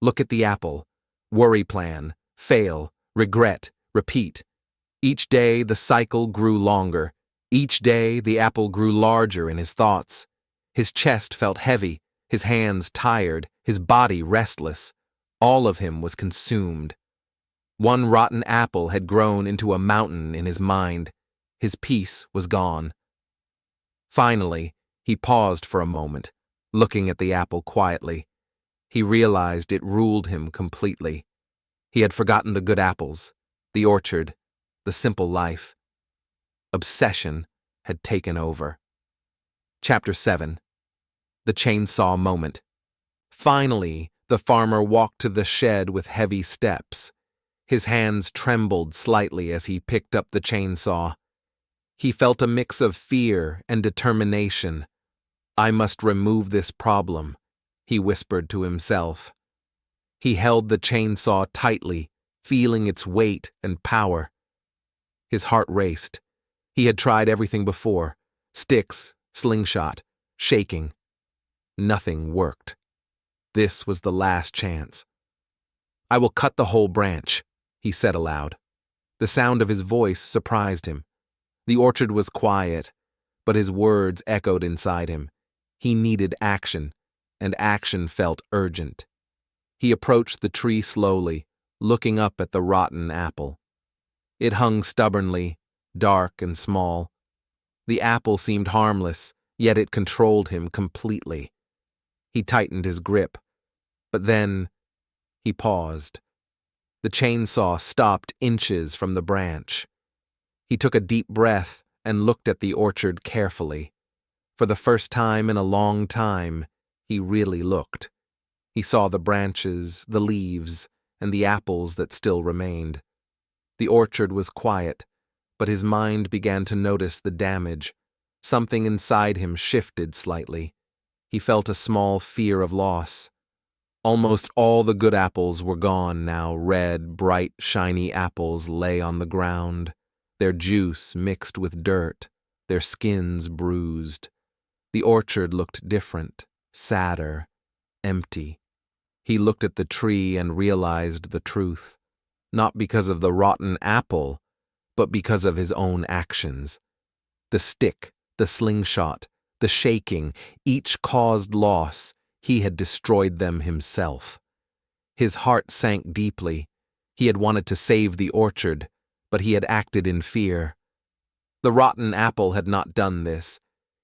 Look at the apple. Worry plan. Fail. Regret. Repeat. Each day the cycle grew longer. Each day the apple grew larger in his thoughts. His chest felt heavy, his hands tired, his body restless. All of him was consumed. One rotten apple had grown into a mountain in his mind. His peace was gone. Finally, he paused for a moment, looking at the apple quietly. He realized it ruled him completely. He had forgotten the good apples, the orchard, the simple life. Obsession had taken over. Chapter 7. The Chainsaw Moment. Finally, the farmer walked to the shed with heavy steps. His hands trembled slightly as he picked up the chainsaw. He felt a mix of fear and determination. "I must remove this problem," he whispered to himself. He held the chainsaw tightly, feeling its weight and power. His heart raced. He had tried everything before: sticks, slingshot, shaking. Nothing worked. This was the last chance. "I will cut the whole branch," he said aloud. The sound of his voice surprised him. The orchard was quiet, but his words echoed inside him. He needed action, and action felt urgent. He approached the tree slowly, looking up at the rotten apple. It hung stubbornly, dark and small. The apple seemed harmless, yet it controlled him completely. He tightened his grip, but then He paused. The chainsaw stopped inches from the branch. He took a deep breath and looked at the orchard carefully. For the first time in a long time, he really looked. He saw the branches, the leaves, and the apples that still remained. The orchard was quiet, but his mind began to notice the damage. Something inside him shifted slightly. He felt a small fear of loss. Almost all the good apples were gone now. Red, bright, shiny apples lay on the ground, their juice mixed with dirt, their skins bruised. The orchard looked different, sadder, empty. He looked at the tree and realized the truth, not because of the rotten apple, but because of his own actions. The stick, the slingshot, the shaking, each caused loss. He had destroyed them himself. His heart sank deeply. He had wanted to save the orchard, but he had acted in fear. The rotten apple had not done this.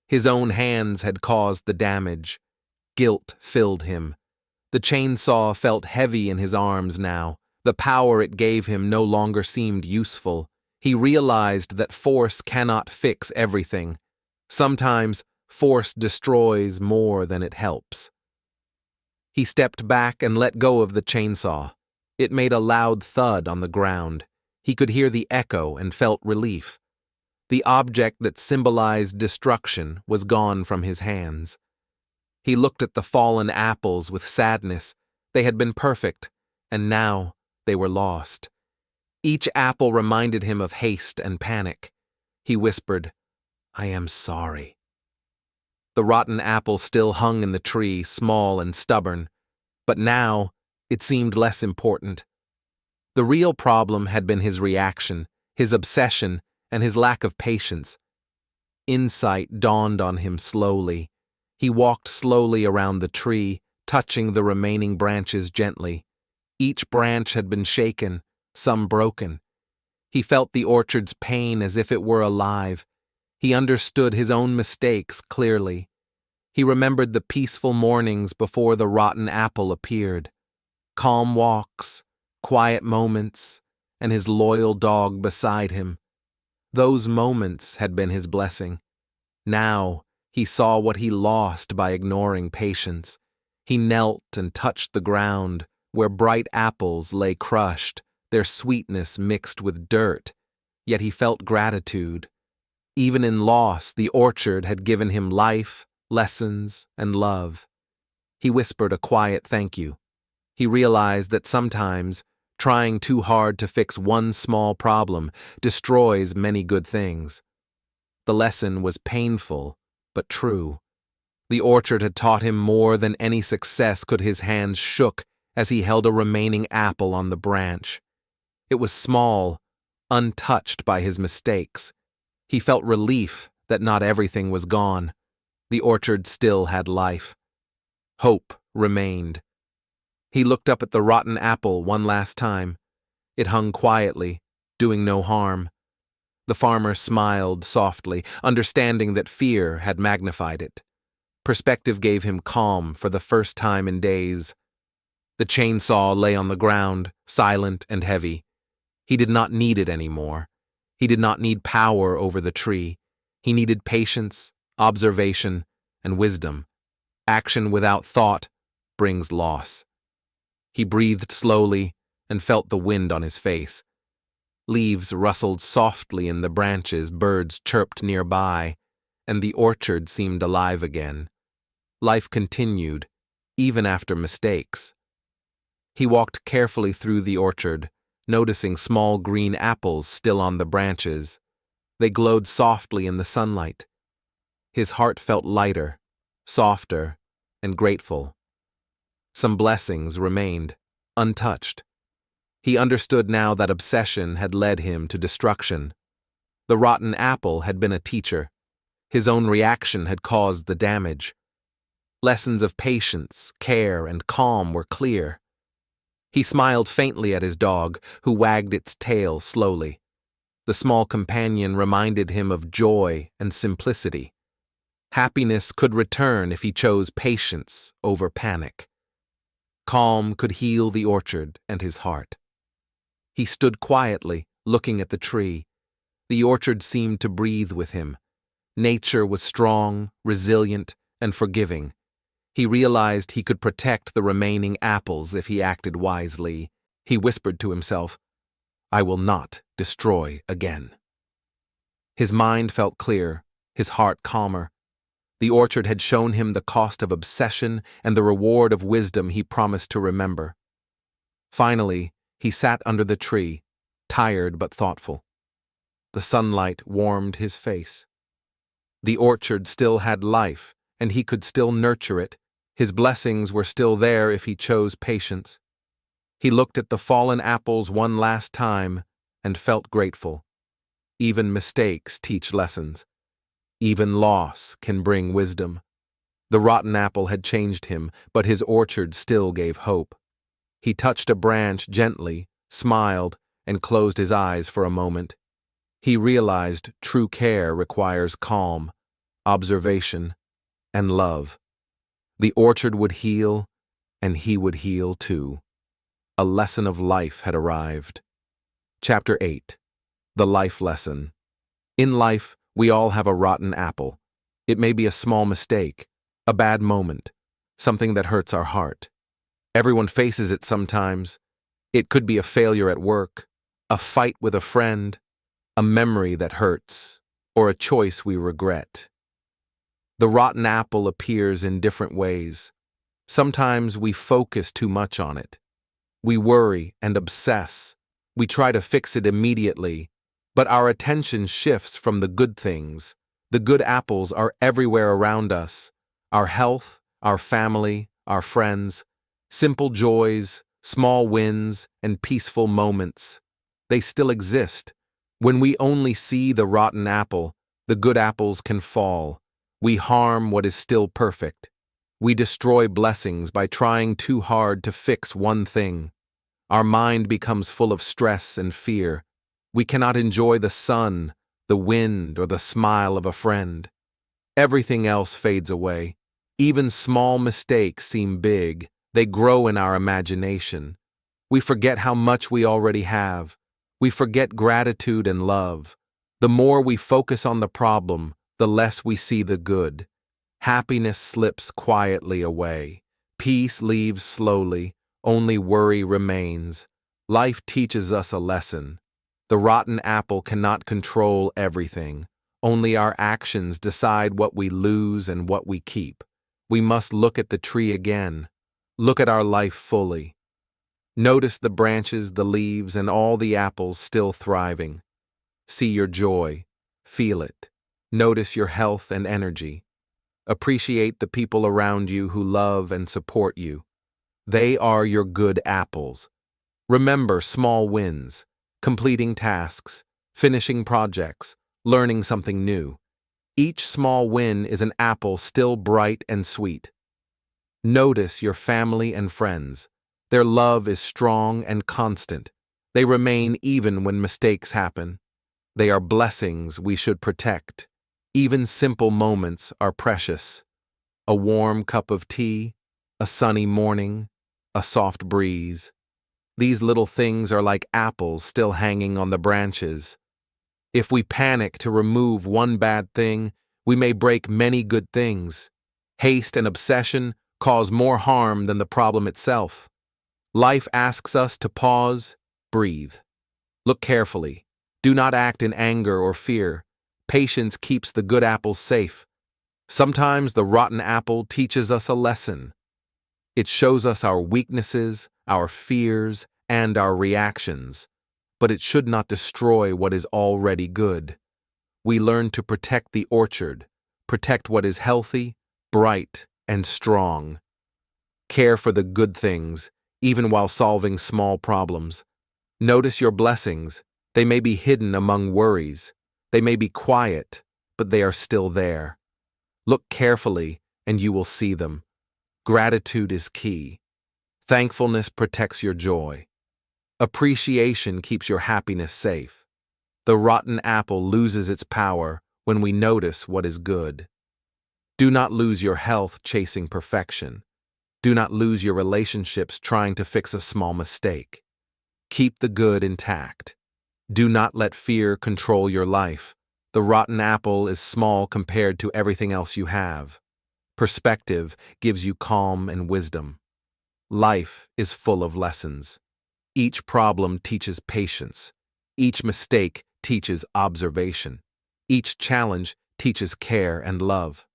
His own hands had caused the damage. Guilt filled him. The chainsaw felt heavy in his arms now. The power it gave him no longer seemed useful. He realized that force cannot fix everything. Sometimes force destroys more than it helps. He stepped back and let go of the chainsaw. It made a loud thud on the ground. He could hear the echo and felt relief. The object that symbolized destruction was gone from his hands. He looked at the fallen apples with sadness. They had been perfect, and now they were lost. Each apple reminded him of haste and panic. He whispered, "I am sorry." The rotten apple still hung in the tree, small and stubborn, but now it seemed less important. The real problem had been his reaction, his obsession, and his lack of patience. Insight dawned on him slowly. He walked slowly around the tree, touching the remaining branches gently. Each branch had been shaken, some broken. He felt the orchard's pain as if it were alive. He understood his own mistakes clearly. He remembered the peaceful mornings before the rotten apple appeared. Calm walks, quiet moments, and his loyal dog beside him. Those moments had been his blessing. Now he saw what he lost by ignoring patience. He knelt and touched the ground, where bright apples lay crushed, their sweetness mixed with dirt. Yet he felt gratitude. Even in loss, the orchard had given him life, lessons, and love. He whispered a quiet thank you. He realized that sometimes trying too hard to fix one small problem destroys many good things. The lesson was painful, but true. The orchard had taught him more than any success could. His hands shook as he held a remaining apple on the branch. It was small, untouched by his mistakes. He felt relief that not everything was gone. The orchard still had life. Hope remained. He looked up at the rotten apple one last time. It hung quietly, doing no harm. The farmer smiled softly, understanding that fear had magnified it. Perspective gave him calm for the first time in days. The chainsaw lay on the ground, silent and heavy. He did not need it anymore. He did not need power over the tree. He needed patience, observation, and wisdom. Action without thought brings loss. He breathed slowly and felt the wind on his face. Leaves rustled softly in the branches, birds chirped nearby, and the orchard seemed alive again. Life continued, even after mistakes. He walked carefully through the orchard, noticing small green apples still on the branches. They glowed softly in the sunlight. His heart felt lighter, softer, and grateful. Some blessings remained, untouched. He understood now that obsession had led him to destruction. The rotten apple had been a teacher. His own reaction had caused the damage. Lessons of patience, care, and calm were clear. He smiled faintly at his dog, who wagged its tail slowly. The small companion reminded him of joy and simplicity. Happiness could return if he chose patience over panic. Calm could heal the orchard and his heart. He stood quietly, looking at the tree. The orchard seemed to breathe with him. Nature was strong, resilient, and forgiving. He realized he could protect the remaining apples if he acted wisely. He whispered to himself, "I will not destroy again." His mind felt clear, his heart calmer. The orchard had shown him the cost of obsession and the reward of wisdom he promised to remember. Finally, he sat under the tree, tired but thoughtful. The sunlight warmed his face. The orchard still had life, and he could still nurture it. His blessings were still there if he chose patience. He looked at the fallen apples one last time and felt grateful. Even mistakes teach lessons. Even loss can bring wisdom. The rotten apple had changed him, but his orchard still gave hope. He touched a branch gently, smiled, and closed his eyes for a moment. He realized true care requires calm, observation, and love. The orchard would heal, and he would heal too. A lesson of life had arrived. Chapter 8. The Life Lesson. In life, we all have a rotten apple. It may be a small mistake, a bad moment, something that hurts our heart. Everyone faces it sometimes. It could be a failure at work, a fight with a friend, a memory that hurts, or a choice we regret. The rotten apple appears in different ways. Sometimes we focus too much on it. We worry and obsess. We try to fix it immediately, but our attention shifts from the good things. The good apples are everywhere around us. Our health, our family, our friends, simple joys, small wins, and peaceful moments. They still exist. When we only see the rotten apple, the good apples can fall. We harm what is still perfect. We destroy blessings by trying too hard to fix one thing. Our mind becomes full of stress and fear. We cannot enjoy the sun, the wind, or the smile of a friend. Everything else fades away. Even small mistakes seem big. They grow in our imagination. We forget how much we already have. We forget gratitude and love. The more we focus on the problem, the less we see the good. Happiness slips quietly away. Peace leaves slowly. Only worry remains. Life teaches us a lesson. The rotten apple cannot control everything. Only our actions decide what we lose and what we keep. We must look at the tree again. Look at our life fully. Notice the branches, the leaves, and all the apples still thriving. See your joy. Feel it. Notice your health and energy. Appreciate the people around you who love and support you. They are your good apples. Remember small wins, completing tasks, finishing projects, learning something new. Each small win is an apple still bright and sweet. Notice your family and friends. Their love is strong and constant. They remain even when mistakes happen. They are blessings we should protect. Even simple moments are precious. A warm cup of tea, a sunny morning, a soft breeze. These little things are like apples still hanging on the branches. If we panic to remove one bad thing, we may break many good things. Haste and obsession cause more harm than the problem itself. Life asks us to pause, breathe. Look carefully. Do not act in anger or fear. Patience keeps the good apples safe. Sometimes the rotten apple teaches us a lesson. It shows us our weaknesses, our fears, and our reactions, but it should not destroy what is already good. We learn to protect the orchard, protect what is healthy, bright, and strong. Care for the good things, even while solving small problems. Notice your blessings. They may be hidden among worries. They may be quiet, but they are still there. Look carefully, and you will see them. Gratitude is key. Thankfulness protects your joy. Appreciation keeps your happiness safe. The rotten apple loses its power when we notice what is good. Do not lose your health chasing perfection. Do not lose your relationships trying to fix a small mistake. Keep the good intact. Do not let fear control your life. The rotten apple is small compared to everything else you have. Perspective gives you calm and wisdom. Life is full of lessons. Each problem teaches patience. Each mistake teaches observation. Each challenge teaches care and love.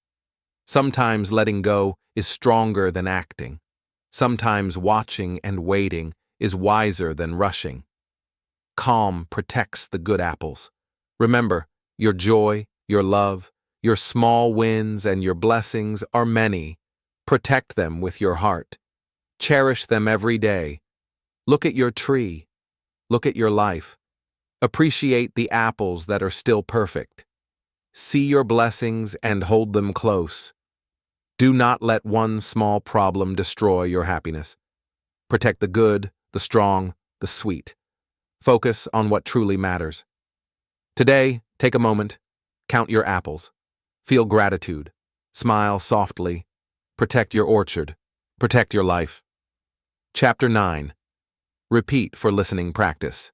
Sometimes letting go is stronger than acting. Sometimes watching and waiting is wiser than rushing. Calm protects the good apples. Remember, your joy, your love, your small wins, and your blessings are many. Protect them with your heart. Cherish them every day. Look at your tree. Look at your life. Appreciate the apples that are still perfect. See your blessings and hold them close. Do not let one small problem destroy your happiness. Protect the good, the strong, the sweet. Focus on what truly matters. Today, take a moment. Count your apples. Feel gratitude. Smile softly. Protect your orchard. Protect your life. Chapter 9. Repeat for listening practice.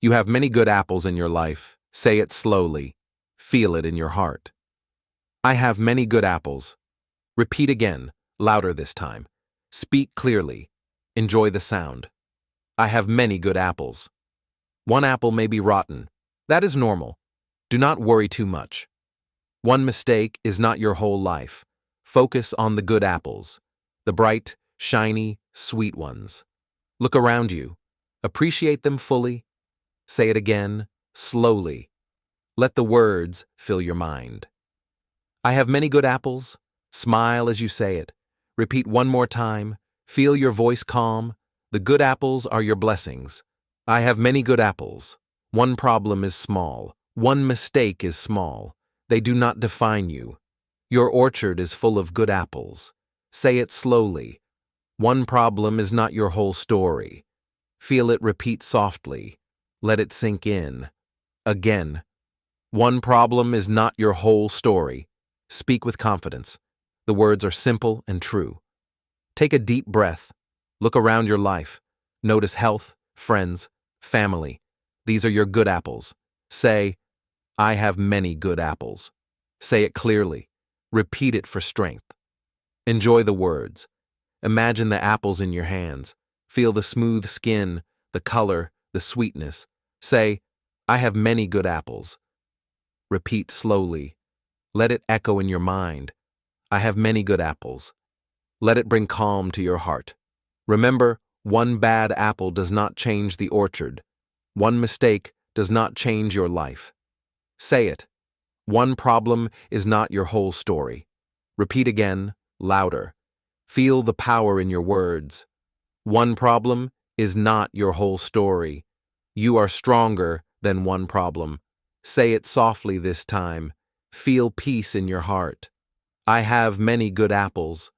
You have many good apples in your life. Say it slowly. Feel it in your heart. I have many good apples. Repeat again, louder this time. Speak clearly. Enjoy the sound. I have many good apples. One apple may be rotten. That is normal. Do not worry too much. One mistake is not your whole life. Focus on the good apples, the bright, shiny, sweet ones. Look around you. Appreciate them fully. Say it again, slowly. Let the words fill your mind. I have many good apples. Smile as you say it. Repeat one more time. Feel your voice calm. The good apples are your blessings. I have many good apples. One problem is small. One mistake is small. They do not define you. Your orchard is full of good apples. Say it slowly. One problem is not your whole story. Feel it repeat softly. Let it sink in. Again. One problem is not your whole story. Speak with confidence. The words are simple and true. Take a deep breath. Look around your life. Notice health, friends, family. These are your good apples. Say, I have many good apples. Say it clearly. Repeat it for strength. Enjoy the words. Imagine the apples in your hands. Feel the smooth skin, the color, the sweetness. Say, I have many good apples. Repeat slowly. Let it echo in your mind. I have many good apples. Let it bring calm to your heart. Remember, one bad apple does not change the orchard. One mistake does not change your life. Say it. One problem is not your whole story. Repeat again, louder. Feel the power in your words. One problem is not your whole story. You are stronger than one problem. Say it softly this time. Feel peace in your heart. I have many good apples.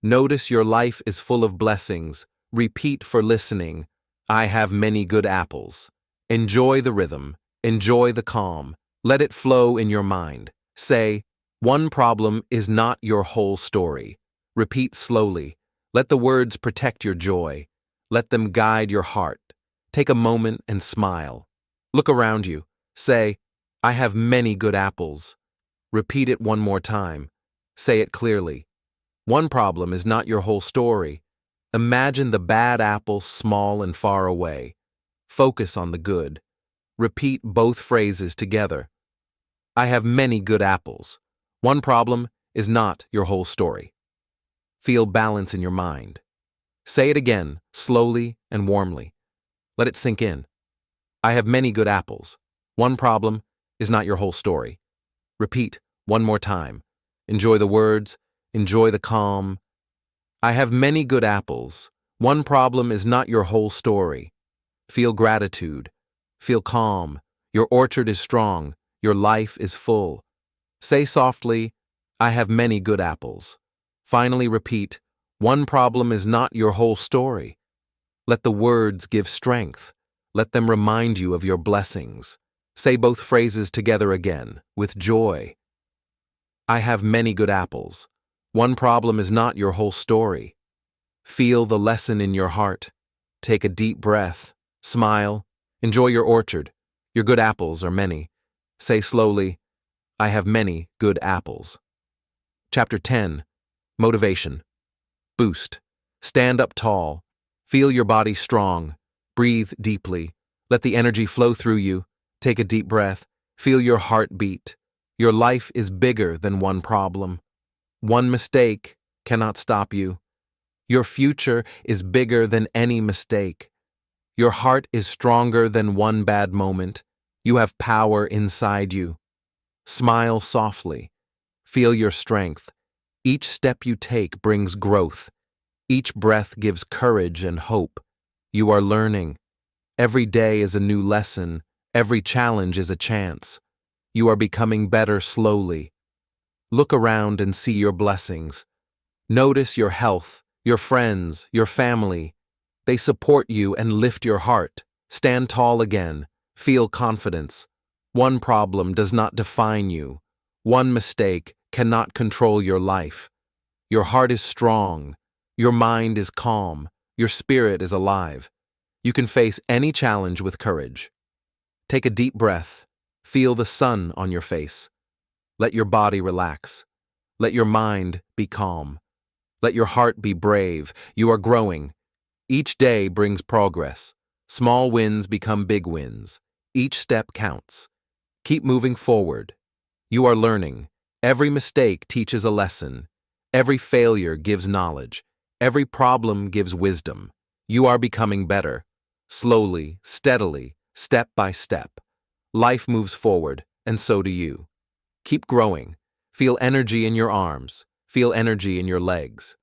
Notice your life is full of blessings. Repeat for listening. I have many good apples. Enjoy the rhythm. Enjoy the calm. Let it flow in your mind. Say, one problem is not your whole story. Repeat slowly. Let the words protect your joy. Let them guide your heart. Take a moment and smile. Look around you. Say, I have many good apples. Repeat it one more time. Say it clearly. One problem is not your whole story. Imagine the bad apple small and far away. Focus on the good. Repeat both phrases together. I have many good apples. One problem is not your whole story. Feel balance in your mind. Say it again, slowly and warmly. Let it sink in. I have many good apples. One problem is not your whole story. Repeat one more time. Enjoy the words. Enjoy the calm. I have many good apples. One problem is not your whole story. Feel gratitude. Feel calm. Your orchard is strong. Your life is full. Say softly, I have many good apples. Finally repeat, one problem is not your whole story. Let the words give strength. Let them remind you of your blessings. Say both phrases together again, with joy. I have many good apples. One problem is not your whole story. Feel the lesson in your heart. Take a deep breath. Smile. Enjoy your orchard. Your good apples are many. Say slowly, I have many good apples. Chapter 10. Motivation. Boost. Stand up tall. Feel your body strong. Breathe deeply. Let the energy flow through you. Take a deep breath. Feel your heart beat. Your life is bigger than one problem. One mistake cannot stop you. Your future is bigger than any mistake. Your heart is stronger than one bad moment. You have power inside you. Smile softly. Feel your strength. Each step you take brings growth. Each breath gives courage and hope. You are learning. Every day is a new lesson. Every challenge is a chance. You are becoming better slowly. Look around and see your blessings. Notice your health, your friends, your family. They support you and lift your heart. Stand tall again. Feel confidence. One problem does not define you. One mistake cannot control your life. Your heart is strong. Your mind is calm. Your spirit is alive. You can face any challenge with courage. Take a deep breath. Feel the sun on your face. Let your body relax. Let your mind be calm. Let your heart be brave. You are growing. Each day brings progress. Small wins become big wins. Each step counts. Keep moving forward. You are learning. Every mistake teaches a lesson. Every failure gives knowledge. Every problem gives wisdom. You are becoming better. Slowly, steadily, step by step. Life moves forward, and so do you. Keep growing. Feel energy in your arms. Feel energy in your legs.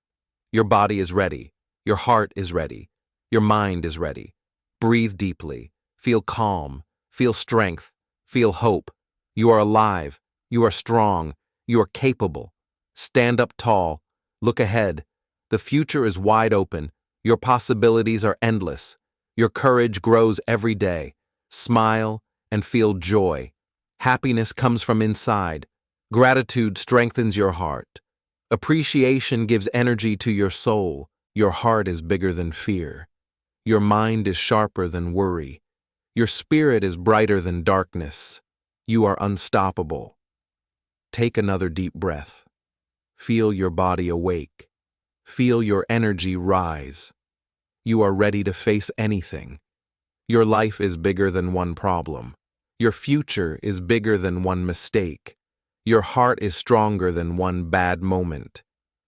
Your body is ready. Your heart is ready. Your mind is ready. Breathe deeply. Feel calm. Feel strength. Feel hope. You are alive. You are strong. You are capable. Stand up tall. Look ahead. The future is wide open. Your possibilities are endless. Your courage grows every day. Smile and feel joy. Happiness comes from inside. Gratitude strengthens your heart. Appreciation gives energy to your soul. Your heart is bigger than fear. Your mind is sharper than worry. Your spirit is brighter than darkness. You are unstoppable. Take another deep breath. Feel your body awake. Feel your energy rise. You are ready to face anything. Your life is bigger than one problem. Your future is bigger than one mistake. Your heart is stronger than one bad moment.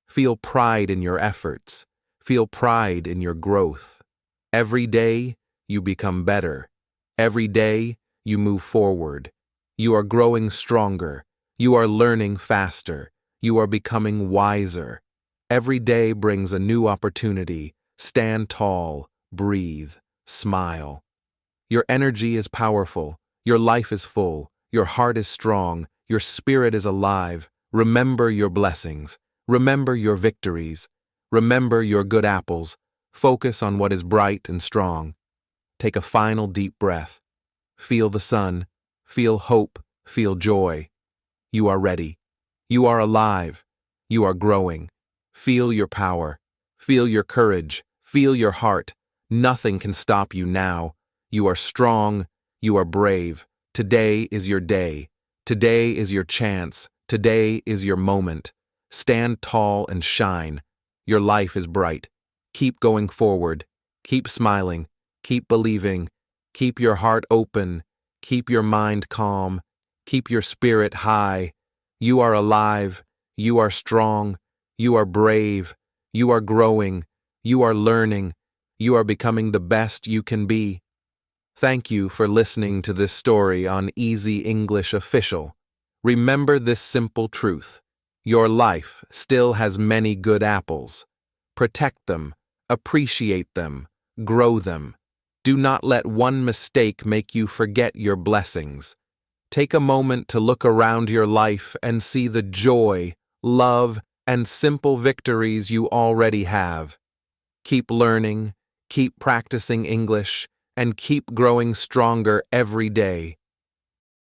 Feel pride in your efforts. Feel pride in your growth. Every day, you become better. Every day, you move forward. You are growing stronger. You are learning faster. You are becoming wiser. Every day brings a new opportunity. Stand tall, breathe, smile. Your energy is powerful. Your life is full. Your heart is strong. Your spirit is alive. Remember your blessings. Remember your victories. Remember your good apples. Focus on what is bright and strong. Take a final deep breath. Feel the sun. Feel hope. Feel joy. You are ready. You are alive. You are growing. Feel your power. Feel your courage. Feel your heart. Nothing can stop you now. You are strong. You are brave. Today is your day. Today is your chance. Today is your moment. Stand tall and shine. Your life is bright. Keep going forward. Keep smiling. Keep believing. Keep your heart open. Keep your mind calm. Keep your spirit high. You are alive. You are strong. You are brave. You are growing. You are learning. You are becoming the best you can be. Thank you for listening to this story on Easy English Official. Remember this simple truth. Your life still has many good apples. Protect them, appreciate them, grow them. Do not let one mistake make you forget your blessings. Take a moment to look around your life and see the joy, love, and simple victories you already have. Keep learning, keep practicing English, and keep growing stronger every day.